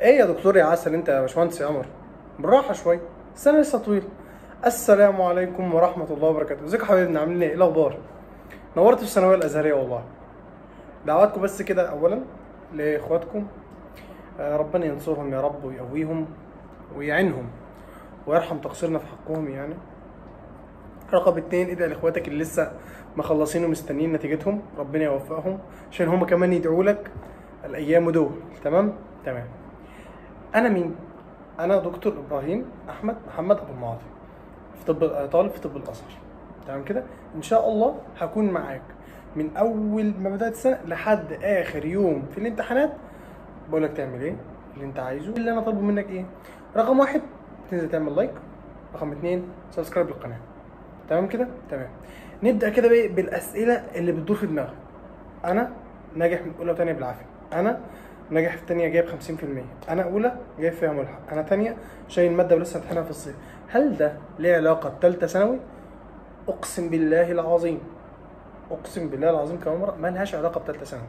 ايه يا دكتور يا عسل، انت يا باشمهندس يا قمر، بالراحه شويه، السنه لسه طويله. السلام عليكم ورحمه الله وبركاته. ازيكم يا حبايبنا، عاملين ايه الاخبار؟ نورتوا الثانويه الازهريه والله. دعواتكم بس كده اولا لاخواتكم، ربنا ينصرهم يا رب ويقويهم ويعينهم ويرحم تقصيرنا في حقهم يعني. رقم اتنين، ادعي لاخواتك اللي لسه مخلصين ومستنيين نتيجتهم، ربنا يوفقهم عشان هم كمان يدعوا لك الايام دول. تمام. انا مين؟ انا دكتور ابراهيم احمد محمد ابو المعاطي، في طب، طالب في طب الازهر. تمام كده، ان شاء الله هكون معاك من اول ما بدات السنه لحد اخر يوم في الامتحانات. بقول لك تعمل ايه اللي انت عايزه، اللي انا طالبه منك ايه. رقم واحد، تنزل تعمل لايك. رقم اتنين، سبسكرايب للقناه. تمام كده، تمام. نبدا كده بقى بالاسئله اللي بتدور في دماغك. انا ناجح من اولى وثانيه بالعافيه. انا ناجح في تانية جايب 50%. انا اولى جايب فيها ملحق. انا تانية شايل ماده ولسه امتحانها في الصيف. هل ده ليه علاقه بثالثه ثانوي؟ اقسم بالله العظيم، اقسم بالله العظيم كمان مره ما لهاش علاقه بثالثه ثانوي.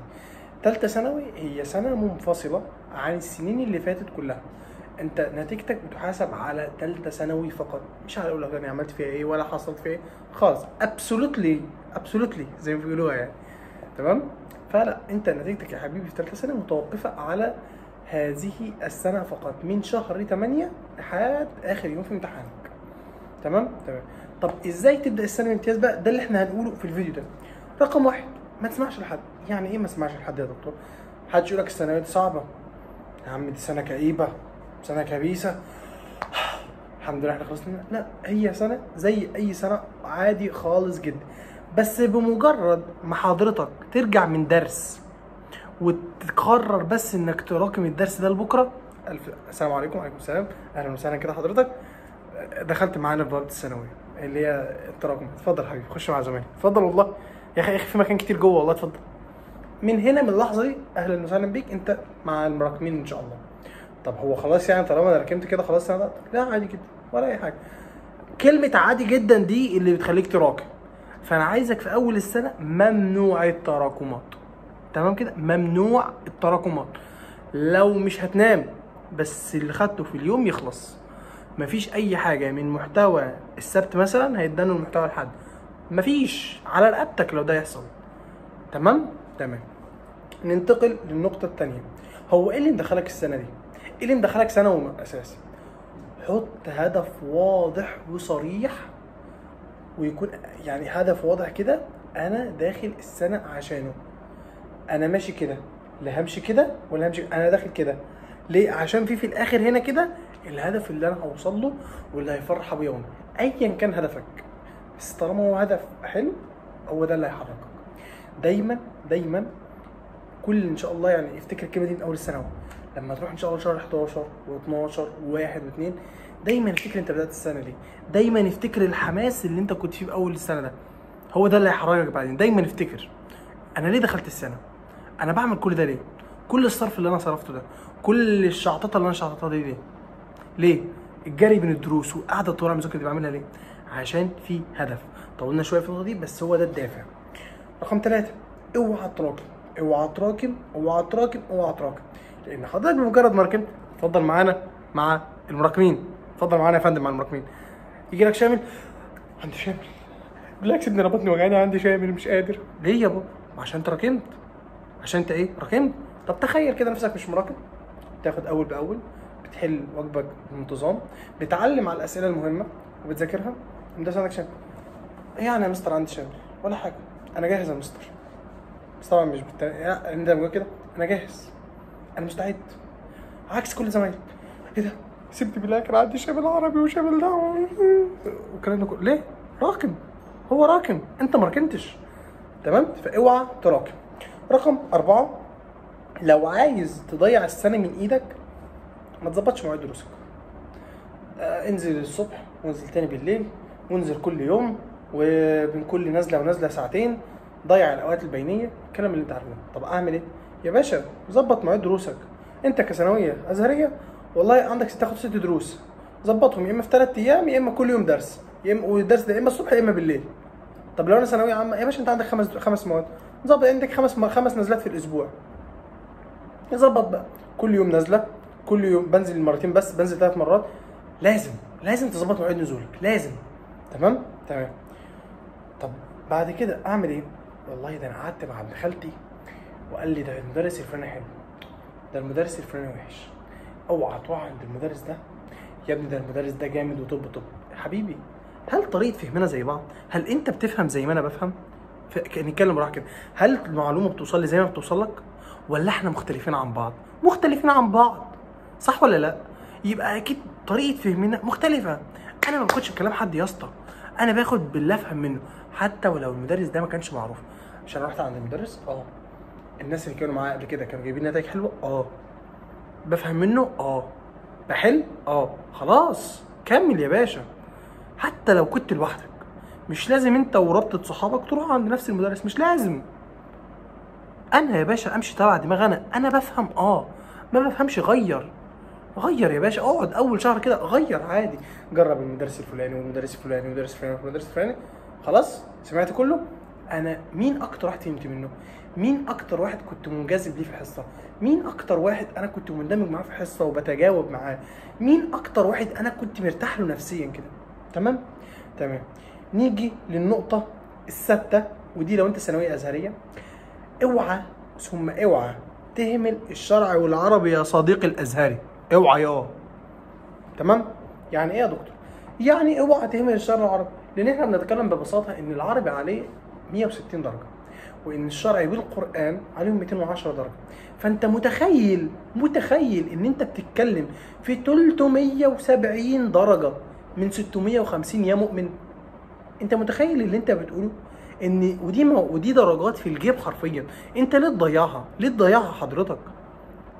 ثالثه ثانوي هي سنه منفصله عن السنين اللي فاتت كلها. انت نتيجتك بتحاسب على ثالثه ثانوي فقط، مش على اولى ثانيه عملت فيها ايه ولا حصلت فيها ايه خالص. ابسولوتلي زي ما بيقولوها يعني. تمام. فلا، انت نتيجتك يا حبيبي في ثالثه ثانوي متوقفه على هذه السنه فقط، من شهر 8 لحد اخر يوم في امتحانك. تمام. طب ازاي تبدا السنه الامتياز بقى؟ ده اللي احنا هنقوله في الفيديو ده. رقم واحد، ما تسمعش لحد. يعني ايه ما تسمعش لحد يا دكتور؟ محدش يقول لك الثانويه دي صعبه، يا عم دي سنه كئيبه، سنه كبيسه، الحمد لله احنا خلصنا. لا، هي سنه زي اي سنه عادي خالص جدا. بس بمجرد ما حضرتك ترجع من درس وتقرر بس انك تراكم الدرس ده لبكره، السلام عليكم. وعليكم السلام، اهلا وسهلا كده حضرتك. دخلت معانا في بوابه الثانويه اللي هي التراكم. اتفضل حبيبي، خش مع زمايلي، اتفضل والله يا اخي في مكان كتير جوه والله، اتفضل. من هنا من اللحظه دي اهلا وسهلا بيك، انت مع المراكمين ان شاء الله. طب هو خلاص يعني طالما انا ركمت كده خلاص انا؟ لا، عادي جدا ولا اي حاجه. كلمه عادي جدا دي اللي بتخليك تراكم. فانا عايزك في اول السنه ممنوع التراكمات. تمام كده، ممنوع التراكمات. لو مش هتنام بس اللي خدته في اليوم يخلص. مفيش اي حاجه من محتوى السبت مثلا هيدانه المحتوى الحد، مفيش، على رقبتك لو ده يحصل. تمام. ننتقل للنقطه الثانيه. هو ايه اللي مدخلك السنه دي؟ ايه اللي مدخلك ثانوي اساسي؟ حط هدف واضح وصريح، ويكون يعني هدف واضح كده. انا داخل السنه عشانه، انا ماشي كده، لا همشي كده ولا همشي، انا داخل كده ليه؟ عشان في الاخر هنا كده الهدف اللي انا هوصل له واللي هيفرح ابويا وامي. ايا كان هدفك، بس طالما هو هدف حلو هو ده اللي هيحركك. دايما كل ان شاء الله يعني افتكر الكلمه دي من اول السنه. لما تروح ان شاء الله شهر 11 و12 و1 و2، دايما افتكر انت بدات السنه ليه. دايما افتكر الحماس اللي انت كنت فيه في اول السنه ده، هو ده اللي هيحركك بعدين. دايما افتكر انا ليه دخلت السنه، انا بعمل كل ده ليه، كل الصرف اللي انا صرفته ده، كل الشعططه اللي انا شعططتها دي ليه؟ الجري بين الدروس وقاعده طول المذاكره دي بعملها ليه؟ عشان في هدف. طولنا شويه في النقطه دي بس هو ده الدافع. رقم 3، اوعى تراكم. لان حضرتك بمجرد ما ركبت، اتفضل معانا مع المراكمين، اتفضل معانا يا فندم مع المراكمين. يجي لك شامل، عندي شامل، بالعكس ابني ربطني وجعاني، عندي شامل مش قادر. ليه يا بابا؟ عشان انت راكمت، عشان انت ايه؟ راكمت. طب تخيل كده نفسك مش مراكم، بتاخد اول باول، بتحل واجبك بانتظام، بتعلم على الاسئله المهمه وبتذاكرها. انت عندك شامل. ايه يعني يا مستر عندي شامل؟ ولا حاجه، انا جاهز يا مستر. بس طبعا مش انت بقول كده، انا جاهز، انا مستعد، عكس كل زمايلي. ايه ده؟ سيبني بالله، كان عندي شامل عربي وشامل ده والكلام ده كله. ليه؟ راكم، هو راكم، انت ما راكمتش. تمام. فاوعى تراكم. رقم 4، لو عايز تضيع السنه من ايدك ما تظبطش مواعيد دروسك. انزل الصبح وانزل تاني بالليل وانزل كل يوم، وبين كل نزله ونزله ساعتين، ضيع الاوقات البينيه، الكلام اللي انت عارفه. طب اعمل ايه يا باشا؟ ظبط مواعيد دروسك. انت كثانويه ازهريه والله عندك تاخد 6 دروس، ظبطهم يا اما في 3 ايام يا اما كل يوم درس، يا اما والدرس ده يا اما الصبح يا اما بالليل. طب لو انا ثانويه عامه يا باشا، انت عندك خمس مواد، ظبط عندك خمس نزلات في الاسبوع. ظبط بقى كل يوم نزله، كل يوم بنزل مرتين بس، بنزل 3 مرات، لازم تظبط مواعيد نزولك، لازم. تمام. طب بعد كده اعمل ايه؟ والله ده انا قعدت مع ابن خالتي وقال لي ده المدرس الفلاني حلو، ده المدرس الفلاني وحش، اوعى تروح عند المدرس ده يا ابني، ده المدرس ده جامد وطب. حبيبي، هل طريقه فهمنا زي بعض؟ هل انت بتفهم زي ما انا بفهم؟ نتكلم براحه كده، هل المعلومه بتوصل لي زي ما بتوصل لك، ولا احنا مختلفين عن بعض؟ مختلفين عن بعض، صح ولا لا؟ يبقى اكيد طريقه فهمنا مختلفه. انا ما باخدش بكلام حد يا اسطى، انا باخد باللي افهم منه، حتى ولو المدرس ده ما كانش معروف. عشان رحت عند المدرس، الناس اللي كانوا معايا قبل كده كانوا جايبين نتائج حلوه، بفهم منه، بحل، خلاص كمل يا باشا. حتى لو كنت لوحدك، مش لازم انت وربطة صحابك تروح عند نفس المدرس، مش لازم. انا يا باشا امشي تبع دماغ، انا بفهم، ما بفهمش، غير يا باشا، اقعد اول شهر كده غير عادي، جرب المدرس الفلاني والمدرس الفلاني والمدرس الفلاني والمدرس الفلاني. خلاص سمعت كله. انا مين اكتر واحد فهمت منه؟ مين اكتر واحد كنت منجذب ليه في الحصه؟ مين اكتر واحد انا كنت مندمج معاه في الحصه وبتجاوب معاه؟ مين اكتر واحد انا كنت مرتاح له نفسيا كده؟ تمام. نيجي للنقطه السادسه، ودي لو انت ثانويه ازهريه، اوعى ثم اوعى تهمل الشرع والعربي يا صديقي الازهري، اوعى تمام. يعني ايه يا دكتور؟ يعني اوعى تهمل الشرع والعربي، لان احنا بنتكلم ببساطه ان العربي عليه 160 درجه، وان الشرعي والقران عليهم 210 درجه. فانت متخيل ان انت بتتكلم في 370 درجه من 650 يا مؤمن؟ انت متخيل اللي انت بتقوله؟ ان ودي درجات في الجيب حرفيا. انت ليه تضيعها حضرتك؟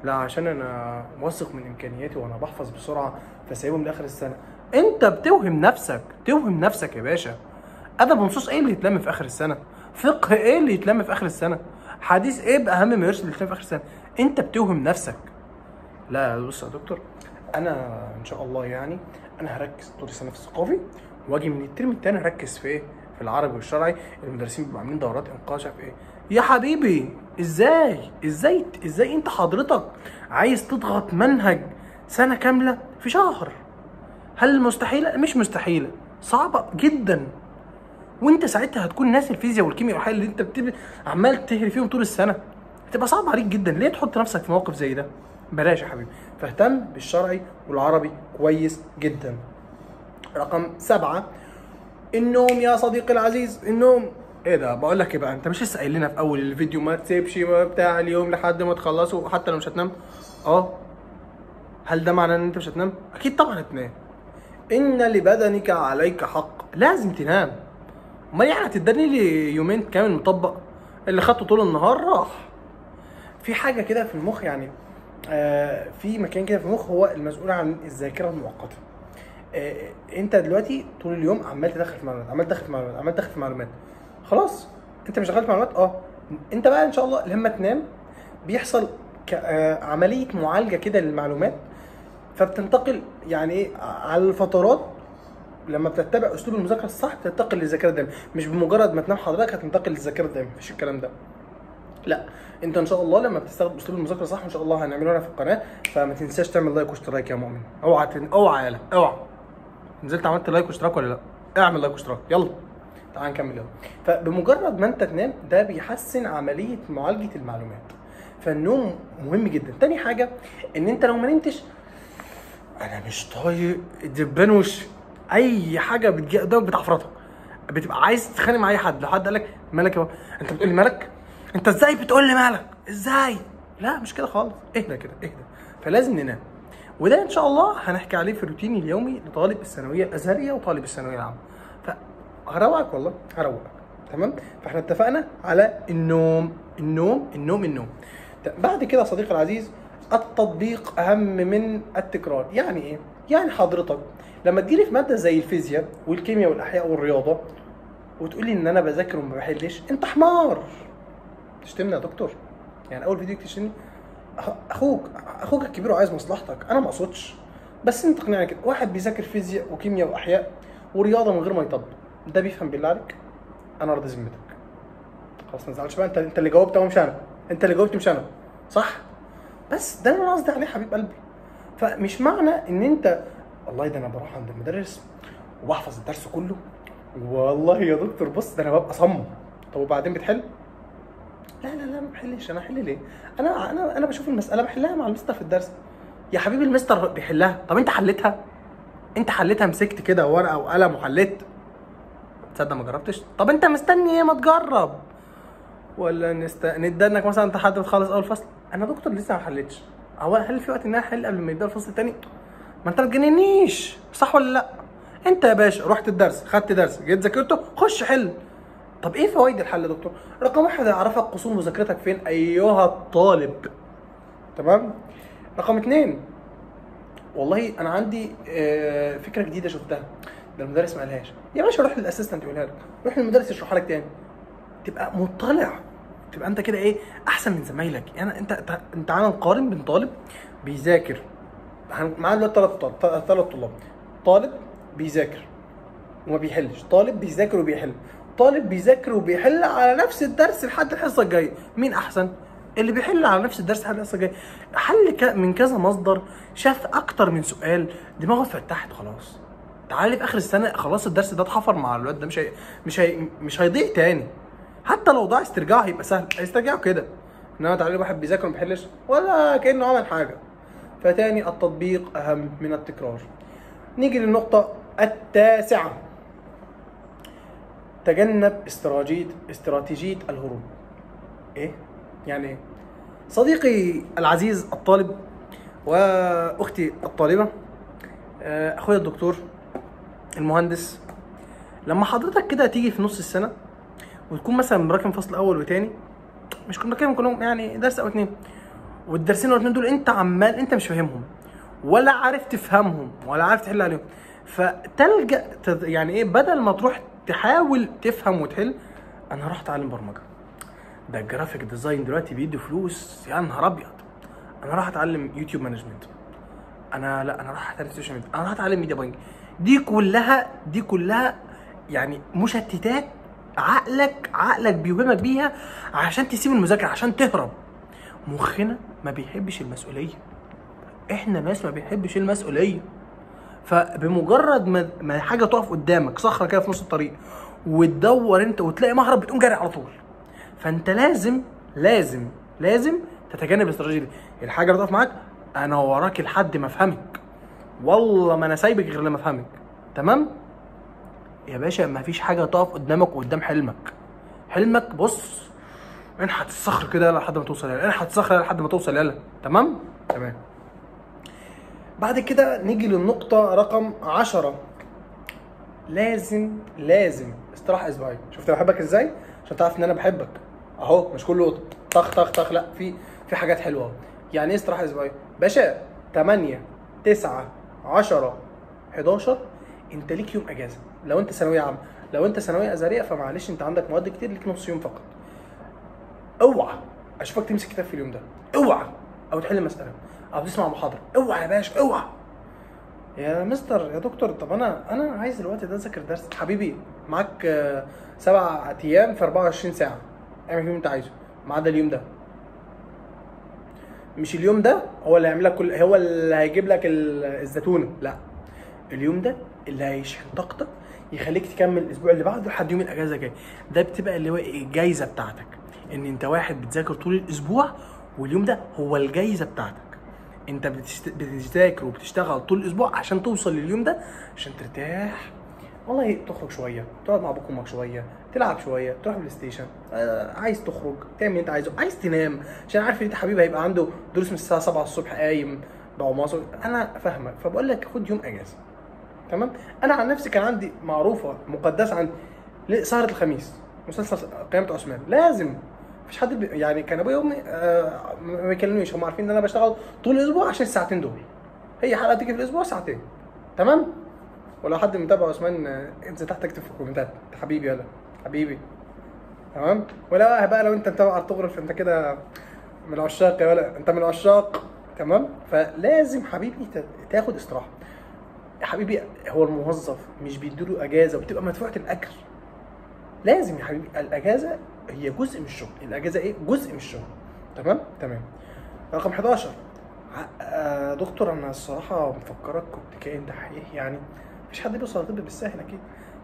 لا عشان انا واثق من امكانياتي وانا بحفظ بسرعه فسايبهم لاخر السنه. انت بتوهم نفسك يا باشا. ادب ونصوص ايه اللي يتلم في اخر السنه؟ فقه ايه اللي يتلم في اخر السنه؟ حديث ايه باهم ما يرسل اللي يتلم في اخر السنه؟ انت بتوهم نفسك. لا بص يا دكتور، انا ان شاء الله يعني انا هركز طول السنه في الثقافي، واجي من الترم الثاني هركز في ايه؟ في العربي والشرعي. المدرسين بيبقوا عاملين دورات انقاذ في ايه يا حبيبي. ازاي انت حضرتك عايز تضغط منهج سنه كامله في شهر؟ هل مستحيله؟ مش مستحيله، صعبه جدا. وانت ساعتها هتكون ناسي الفيزياء والكيمياء والحاجات اللي انت عمال تهري فيهم طول السنه، هتبقى صعب عليك جدا. ليه تحط نفسك في موقف زي ده؟ بلاش يا حبيبي. فاهتم بالشرعي والعربي كويس جدا. رقم 7، النوم يا صديقي العزيز، النوم. ايه ده؟ بقول لك ايه بقى، انت مش لسه قايل لنا في اول الفيديو ما تسيبش بتاع اليوم لحد ما تخلصه حتى لو مش هتنام؟ هل ده معناه ان انت مش هتنام؟ اكيد طبعا هتنام. ان لبدنك عليك حق، لازم تنام. امال يعني هتداني لي يومين كامل مطبق؟ اللي خدته طول النهار راح. في حاجه كده في المخ يعني، في مكان كده في المخ هو المسؤول عن الذاكره المؤقته. انت دلوقتي طول اليوم عمال تدخل في معلومات، خلاص انت مش دخلت في معلومات. انت بقى ان شاء الله لما تنام بيحصل عمليه معالجه كده للمعلومات، فبتنتقل يعني ايه على الفترات. لما بتتبع اسلوب المذاكره الصح بتنتقل للذاكره الدائمه، مش بمجرد ما تنام حضرتك هتنتقل للذاكره الدائمه، مفيش الكلام ده. لا، انت ان شاء الله لما بتستخدم اسلوب المذاكره صح ان شاء الله هنعمله هنا في القناه. فما تنساش تعمل لايك واشتراك يا مؤمن. اوعى نزلت عملت لايك واشتراك ولا لا؟ اعمل لايك واشتراك، يلا تعال نكمل يلا. فبمجرد ما انت تنام ده بيحسن عمليه معالجه المعلومات، فالنوم مهم جدا. تاني حاجه ان انت لو ما نمتش، انا مش طايق دبان وش اي حاجه بتجي قدامك بتعفرطك، بتبقى عايز تتخانق مع اي حد. لو حد قال لك مالك يا بابا، انت بتقول لي مالك؟ انت ازاي بتقول لي مالك؟ ازاي؟ لا مش كده خالص، اهدى كده اهدى. فلازم ننام، وده ان شاء الله هنحكي عليه في الروتين اليومي لطالب الثانويه الازهريه وطالب الثانويه العامه. فهروقك والله هروقك. تمام. فاحنا اتفقنا على النوم. بعد كده يا صديقي العزيز، التطبيق اهم من التكرار. يعني ايه؟ يعني حضرتك لما تجيلي في ماده زي الفيزياء والكيمياء والاحياء والرياضه وتقولي ان انا بذاكر وما بحلش، انت حمار. تشتمني يا دكتور؟ يعني اول فيديو تشتمني؟ اخوك الكبير وعايز مصلحتك، انا ما اقصدش، بس انت تقنعني كده. واحد بيذاكر فيزياء وكيمياء واحياء ورياضه من غير ما يطبق، ده بيفهم بالله عليك؟ انا راضي ذمتك. خلاص ما تزعلش بقى، انت اللي جاوبت اهو مش انا، انت اللي جاوبت مش انا، صح؟ بس ده اللي انا قصدي عليه حبيب قلبي. فمش معنى ان انت والله ده انا بروح عند المدرس وبحفظ الدرس كله، والله يا دكتور بص ده انا ببقى صم. طب وبعدين بتحل؟ لا لا لا ما بحلش. انا احل ليه؟ انا بشوف المساله بحلها مع المستر في الدرس. يا حبيبي المستر بيحلها، طب انت حلتها؟ انت حلتها مسكت كده ورقه وقلم وحليت؟ تصدق ما جربتش؟ طب انت مستني ايه؟ ما تجرب. ولا ندنك مثلا انت حد بتخلص اول فصل، انا دكتور لسه ما حلتش. هل في وقت ان انا احل قبل ما يبدا الفصل الثاني؟ ما انت ما تجننيش، صح ولا لا؟ انت يا باشا رحت الدرس، خدت درس، جيت ذاكرته، خش حل. طب ايه فوائد الحل يا دكتور؟ رقم واحد هيعرفك قصور مذاكرتك فين ايها الطالب. تمام؟ رقم اتنين، والله انا عندي فكره جديده شفتها، ده المدرس ما قالهاش. يا باشا روح للاسيستنت يقولها لك، روح للمدرس يشرحها لك تاني، تبقى مطلع، تبقى انت كده ايه احسن من زمايلك. يعني انت تعالى نقارن بين طالب بيذاكر، معانا دلوقتي ثلاث طلاب، طالب بيذاكر وما بيحلش، طالب بيذاكر وبيحل، طالب بيذاكر وبيحل على نفس الدرس لحد الحصه الجايه. مين احسن؟ اللي بيحل على نفس الدرس لحد الحصه الجايه. حل من كذا مصدر، شاف اكتر من سؤال، دماغه اتفتحت خلاص. تعالى في اخر السنه خلاص الدرس ده اتحفر مع الواد ده، مش هيضيع تاني. حتى لو ضاع استرجاعه هيبقى سهل، هيسترجعه كده. انما تعالى واحد بيذاكر وما بيحلش ولا كانه عمل حاجه. فتاني التطبيق اهم من التكرار. نيجي للنقطه التاسعه، تجنب استراتيجية الهروب. ايه؟ يعني ايه؟ صديقي العزيز الطالب واختي الطالبة، اخويا الدكتور المهندس، لما حضرتك كده تيجي في نص السنة وتكون مثلا مراكم فصل اول وتاني، مش كنا مراكم كلهم يعني درس او اتنين، والدرسين او اتنين دول انت مش فاهمهم ولا عارف تفهمهم ولا عارف تحل عليهم، فتلجأ يعني ايه، بدل ما تروح تحاول تفهم وتحل، انا هروح اتعلم برمجه، ده الجرافيك ديزاين دلوقتي بيدي فلوس يا نهار ابيض، انا راح اتعلم يوتيوب مانجمنت، انا راح اتعلم سوشيال ميديا، انا راح اتعلم ميديا باينج. دي كلها يعني مشتتات عقلك بيوهمك بيها عشان تسيب المذاكره، عشان تهرب. مخنا ما بيحبش المسؤوليه، احنا ناس ما بيحبش المسؤوليه. فبمجرد ما حاجه تقف قدامك صخره كده في نص الطريق وتدور انت وتلاقي مهرب، بتقوم جاري على طول. فانت لازم تتجنب الاستراتيجيه دي. الحاجه اللي تقف معاك، انا وراك لحد ما افهمك، والله ما انا سايبك غير لما افهمك. تمام يا باشا؟ ما فيش حاجه تقف قدامك وقدام حلمك. بص انحت الصخر كده لحد ما توصل، انحت الصخر لحد ما توصل. يلا تمام. بعد كده نيجي للنقطة رقم 10، لازم استراحة اسبوعية. شفت انا بحبك ازاي؟ عشان تعرف ان انا بحبك اهو، مش كله طخ، لا، في حاجات حلوة. يعني ايه استراحة اسبوعية؟ باشا 8 9 10 11 انت ليك يوم اجازة. لو انت ثانوية عامة، لو انت ثانوية ازهرية فمعلش انت عندك مواد كتير، ليك نص يوم فقط. اوعى اشوفك تمسك كتاب في اليوم ده، اوعى، او تحل مسألة او تسمع محاضرة، اوعى يا باشا اوعى. يا مستر يا دكتور، طب انا عايز الوقت ده اذاكر درس. حبيبي معاك 7 ايام في 24 ساعه، اعمل فيهم انت عايزه ما عدا اليوم ده. مش اليوم ده هو اللي هيعمل لك هو اللي هيجيب لك الزتونه، لا، اليوم ده اللي هيشحن طاقتك يخليك تكمل الاسبوع اللي بعده لحد يوم الاجازه الجاي. ده بتبقى اللي هو الجايزه بتاعتك، ان انت واحد بتذاكر طول الاسبوع واليوم ده هو الجايزه بتاعتك. انت بتذاكر وبتشتغل طول الاسبوع عشان توصل لليوم ده، عشان ترتاح، والله تخرج شويه، تقعد مع ابوك وامك شويه، تلعب شويه، تروح بلاي ستيشن، عايز تخرج تعمل اللي انت عايزه، عايز تنام عشان عارف ان انت حبيبي هيبقى عنده دروس من الساعه 7 الصبح قايم بعماصه. انا فاهمك، فبقول لك خد يوم اجازه. تمام. انا عن نفسي كان عندي معروفه مقدسه عندي سهره الخميس، مسلسل قيامة عثمان لازم. مفيش حد يعني كان ابويا وامي ما بيكلمونيش، هم عارفين ان انا بشتغل طول الاسبوع عشان الساعتين دول، هي حلقه تيجي في الاسبوع ساعتين. تمام. ولو حد متابع عثمان انزل تحت اكتب في الكومنتات حبيبي، يلا حبيبي. تمام. ولا بقى لو انت متابع ارطغرل فانت كده من العشاق يا ولا، انت من العشاق. تمام. فلازم حبيبي تاخد استراحه. يا حبيبي هو الموظف مش بيديله اجازه وبتبقى مدفوعه الاجر؟ لازم يا حبيبي الاجازه هي جزء من الشغل. الاجازه ايه؟ جزء من الشغل. تمام. رقم 11، دكتور انا الصراحه مفكرك كنت كائن دحيح يعني. مفيش حد بيوصل لطب بالسهل اكيد،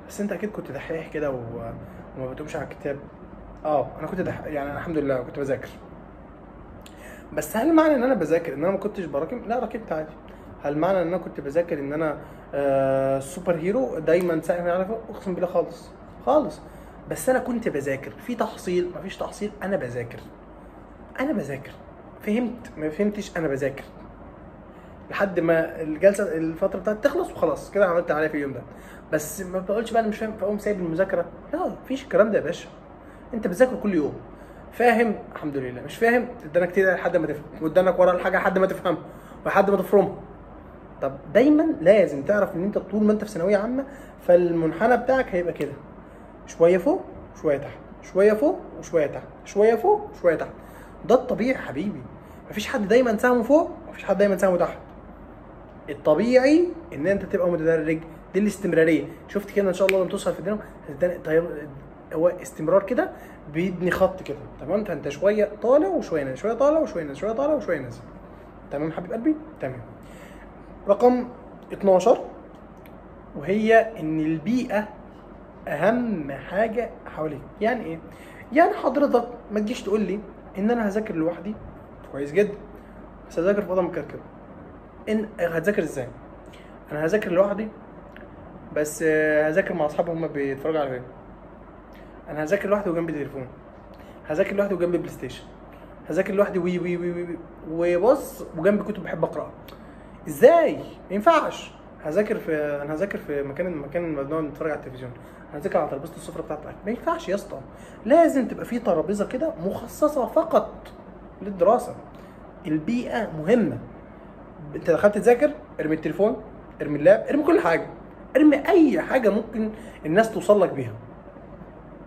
بس انت اكيد كنت دحيح كده وما بتقومش على الكتاب. انا كنت يعني أنا الحمد لله كنت بذاكر. بس هل معنى ان انا بذاكر ان انا ما كنتش براكم؟ لا، راكبت عادي. هل معنى ان انا كنت بذاكر ان انا سوبر هيرو دايما ساعه ما يعرف؟ اقسم بالله خالص خالص. بس انا كنت بذاكر في تحصيل، مفيش تحصيل، انا بذاكر. فهمت ما فهمتش، انا بذاكر لحد ما الجلسه الفتره بتاعتي تخلص وخلاص كده عملت عليها في اليوم ده. بس ما بقولش بقى انا مش فاهم فاقوم سايب المذاكره، لا مفيش الكلام ده يا باشا. انت بتذاكر كل يوم، فاهم الحمد لله، مش فاهم قدامك كده لحد ما تفهم، قدامك ورا الحاجه لحد ما تفهمها ولحد ما تفرمها. طب دايما لازم تعرف ان انت طول ما انت في ثانويه عامه فالمنحنى بتاعك هيبقى كده، شويه فوق شويه تحت، شويه فوق وشويه تحت، شويه فوق وشويه تحت. ده الطبيعي حبيبي. مفيش حد دايما سهمه فوق، مفيش حد دايما سهمه تحت. الطبيعي ان انت تبقى متدرج، دي الاستمراريه. شفت كده ان شاء الله لما توصل في الدنيا هو استمرار كده بيبني خط كده، تمام؟ فانت شويه طالع وشويه نازل، شويه طالع وشويه نازل، شويه طالع وشويه نازل. تمام حبيب قلبي؟ تمام. رقم 12، وهي ان البيئه اهم حاجه حواليك. يعني ايه؟ يعني حضرتك ما تجيش تقول لي ان انا هذاكر لوحدي، كويس جدا، بس هذاكر في اوضه مكركبه. ان هتذاكر ازاي؟ انا هذاكر لوحدي بس هذاكر مع اصحابي هما بيتفرجوا على فيلم. انا هذاكر لوحدي وجنبي تليفون. هذاكر لوحدي وجنبي بلاي ستيشن. هذاكر لوحدي وي وي وي وي وبص وجنبي كتب بحب اقراها. ازاي؟ ما ينفعش. انا هذاكر في مكان ما بنقعد نتفرج على التلفزيون. هذاكر على ترابيزه السفره بتاعت الاكل. ما ينفعش يا اسطى. لازم تبقى في ترابيزه كده مخصصه فقط للدراسه. البيئه مهمه. انت دخلت تذاكر، ارمي التليفون، ارمي اللاب، ارمي كل حاجه، ارمي اي حاجه ممكن الناس توصل لك بيها.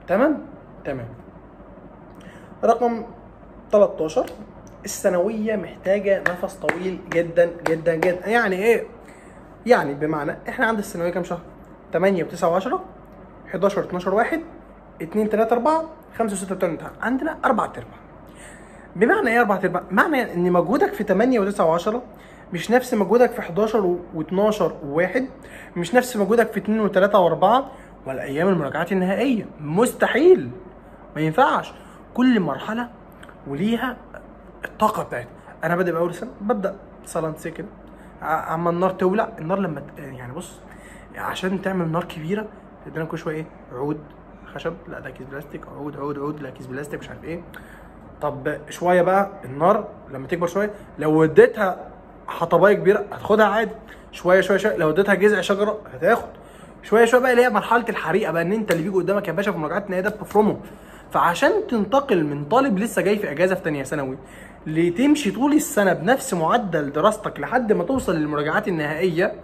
تمام؟ تمام. رقم 13، الثانويه محتاجه نفس طويل جدا جدا جدا. يعني ايه؟ يعني بمعنى احنا عند الثانويه كام شهر؟ 8 و9 و10 11 12 1 2 3 4 5 6 7 8. عندنا 4 ارباع. بمعنى ايه 4 ارباع؟ معنى ان مجهودك في 8 و9 و10 مش نفس مجهودك في 11 و12 و1، مش نفس مجهودك في 2 و3 و4 ولا ايام المراجعات النهائيه. مستحيل، ما ينفعش. كل مرحله وليها الطاقه بتاعتها. انا بادئ باول سنه، ببدا سلانسي كده، اما النار تولع. النار لما يعني بص، عشان تعمل نار كبيره تدينا كل شويه ايه؟ عود خشب، لا ده كيس بلاستيك، عود عود عود، لا كيس بلاستيك، مش عارف ايه. طب شويه بقى النار لما تكبر شويه، لو اديتها حطبايه كبيره هتاخدها عادي. شويه شويه شويه لو اديتها جذع شجره هتاخد. شويه شويه بقى اللي هي مرحله الحريقه بقى، ان انت اللي بيجي قدامك يا باشا في مراجعات النهائيه ده بتفرمه. فعشان تنتقل من طالب لسه جاي في اجازه في ثانيه ثانوي لتمشي طول السنه بنفس معدل دراستك لحد ما توصل للمراجعات النهائيه،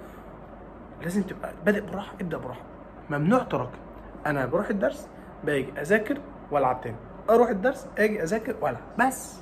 لازم تبقى بادئ براحه. ابدا براحه، ممنوع تراكم. انا بروح الدرس باجي اذاكر والعب تاني، اروح الدرس اجي اذاكر والعب، بس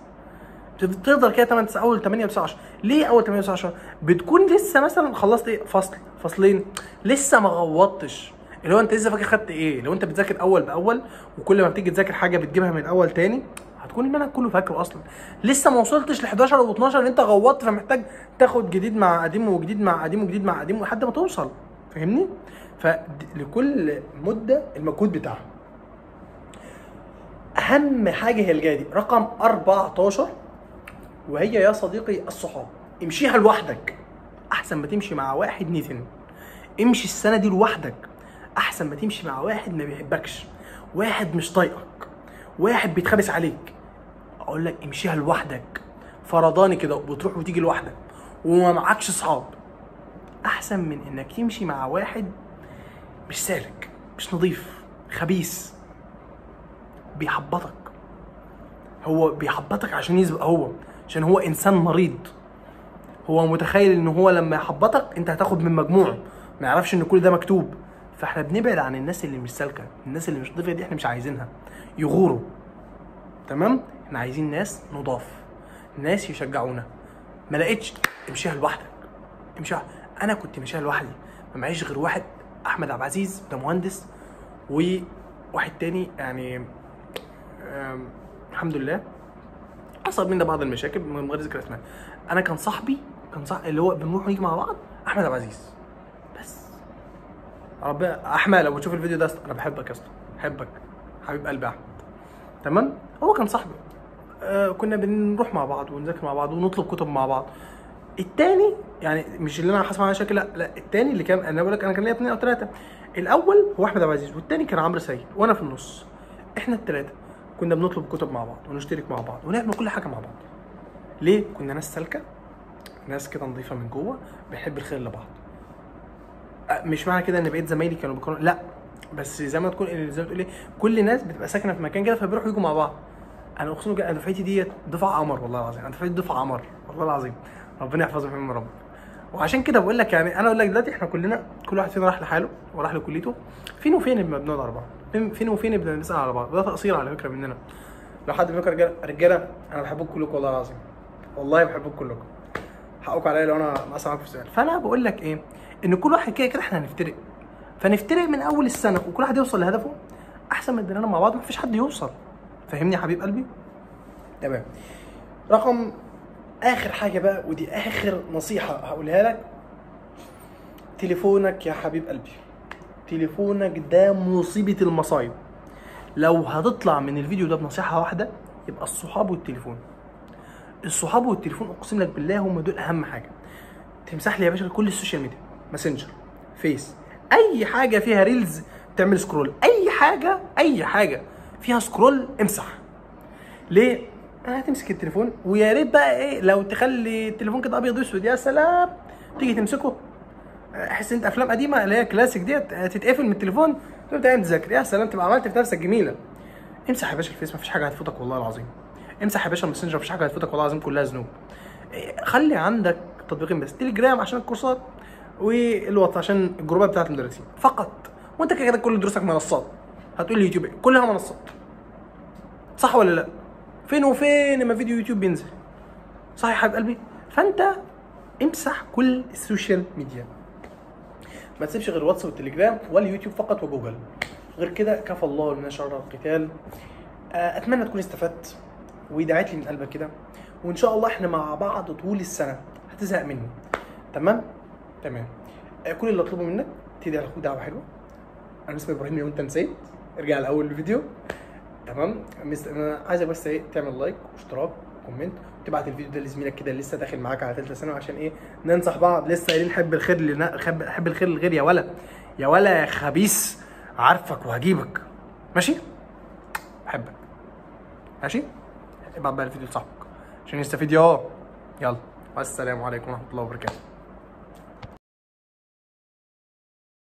تفضل كده 8 اول 8 و9 10. ليه اول 8 و9 10؟ بتكون لسه مثلا خلصت ايه؟ فصل فصلين، لسه ما غوطتش. اللي هو انت لسه فاكر خدت ايه. لو انت بتذاكر اول باول وكل ما بتيجي تذاكر حاجه بتجيبها من الاول تاني، هتكون المنهج كله فاكره اصلا. لسه ما وصلتش ل 11 و12 اللي انت غوطت، فمحتاج تاخد جديد مع قديم وجديد مع قديم وجديد مع قديم لحد ما توصل. فاهمني؟ فلكل مده المجهود بتاعها. اهم حاجه هي الجايه دي. رقم 14، وهي يا صديقي الصحاب. امشيها لوحدك احسن ما تمشي مع واحد نتن. امشي السنه دي لوحدك احسن ما تمشي مع واحد ما بيحبكش، واحد مش طايقك، واحد بيتخابس عليك. اقول لك امشيها لوحدك، فرداني كده، وبتروح وتيجي لوحدك وما معكش صحاب، احسن من انك تمشي مع واحد مش سالك، مش نظيف، خبيث، بيحبطك. هو بيحبطك عشان يسبق، عشان هو انسان مريض. هو متخيل ان هو لما يحبطك انت هتاخد من مجموعه، ما يعرفش ان كل ده مكتوب. فاحنا بنبعد عن الناس اللي مش سالكه، الناس اللي مش نظيفه دي احنا مش عايزينها، يغوروا. تمام؟ احنا عايزين ناس نضاف، ناس يشجعونا. ما لقيتش، امشيها لوحدك، امشيها. انا كنت ماشيها لوحدي، ما معيش غير واحد، احمد عبد العزيز، ده مهندس، وواحد تاني يعني الحمد لله حصل بينا بعض المشاكل من غير ذكر اسماء. انا كان صاحبي اللي هو بنروح ونيجي مع بعض احمد عبد العزيز بس. ربنا احمد لو بتشوف الفيديو ده انا بحبك يا اسطى، بحبك حبيب قلبي احمد. تمام. هو كان صاحبي، كنا بنروح مع بعض ونذاكر مع بعض ونطلب كتب مع بعض. التاني يعني مش اللي انا حاسس معاه مشاكل، لا التاني اللي كان انا بقول لك انا كان ليا 2 أو 3. الاول هو احمد عبد العزيز، والتاني كان عمرو سيد، وانا في النص. احنا ال3 كنا بنطلب كتب مع بعض ونشترك مع بعض ونعمل كل حاجه مع بعض. ليه؟ كنا ناس سالكه، ناس كده نظيفه من جوه، بنحب الخير لبعض. مش معنى كده ان بقيت زمايلي كانوا بيكونوا، لا، بس زي ما تكون زي ما تقول ايه، كل الناس بتبقى ساكنه في مكان كده فبيروحوا يجوا مع بعض. انا اقسم بالله انا دفعتي ديت دفعه قمر والله العظيم، انا دفعتي دفعه قمر والله العظيم، ربنا يحفظهم فيهم يا رب. وعشان كده بقول لك يعني انا اقول لك دلوقتي احنا كلنا كل واحد فينا راح لحاله وراح لكليته، فين وفين لما بنقعد على بعض، فين وفين بدنا نسال على بعض، وده تقصير على فكره مننا. لو حد فيكم رجاله انا بحبكم كلكم والله العظيم، والله بحبكم كلكم، حقكم عليا لو انا مقصر معاكم في السؤال. فانا بقول لك ايه، ان كل واحد كده احنا هنفترق، فنفترق من اول السنه وكل واحد يوصل لهدفه احسن من اننا مع بعض مفيش حد يوصل. فاهمني يا حبيب قلبي؟ تمام. رقم اخر حاجه بقى، ودي اخر نصيحه هقولها لك، تليفونك يا حبيب قلبي، تليفونك ده مصيبه المصايب. لو هتطلع من الفيديو ده بنصيحه واحده يبقى الصحاب والتليفون. الصحاب والتليفون اقسم لك بالله هم دول اهم حاجه. تمسح لي يا باشا كل السوشيال ميديا، ماسنجر، فيس، اي حاجه فيها ريلز تعمل سكرول، اي حاجه فيها سكرول امسح. ليه؟ هتمسك التليفون ويا ريت بقى ايه لو تخلي التليفون كده ابيض واسود، يا سلام، تيجي تمسكه احس انت افلام قديمه اللي هي كلاسيك ديت تتقفل من التليفون تبدا تذاكر، يا سلام تبقى عملت في نفسك جميله. امسح يا باشا الفيس مفيش حاجه هتفوتك والله العظيم، امسح يا باشا الماسنجر مفيش حاجه هتفوتك والله العظيم، كلها ذنوب. خلي عندك تطبيقين بس، تليجرام عشان الكورسات والواتس عشان الجروبات بتاعت المدرسين فقط. وانت كده كل دروسك منصات، هتقول لي يوتيوب كلها منصات، صح ولا لا؟ فين وفين ما فيديو يوتيوب بينزل، صح يا حبيب قلبي؟ فانت امسح كل السوشيال ميديا، ما تسيبش غير واتس والتليجرام واليوتيوب فقط وجوجل، غير كده كفى الله لنا شر القتال. اتمنى تكون استفدت ودعيت لي من قلبك كده، وان شاء الله احنا مع بعض طول السنه، هتزهق مني. تمام. كل اللي اطلبه منك تدعي لاخوك دعوه حلوه. انا اسمي ابراهيم، لو انت نسيت ارجع لاول الفيديو. تمام. انا عايزك بس ايه، تعمل لايك واشتراك وكومنت، وتبعت الفيديو ده لزميلك كده اللي لسه داخل معاك على ثالثه ثانوي، عشان ايه، ننصح بعض. لسه قايلين حب الخير حب الخير للغير، يا ولا يا خبيث، عارفك وهجيبك. ماشي؟ بحبك. ماشي؟ ابعت بقى الفيديو لصاحبك عشان يستفيد. يلا والسلام عليكم ورحمه الله وبركاته.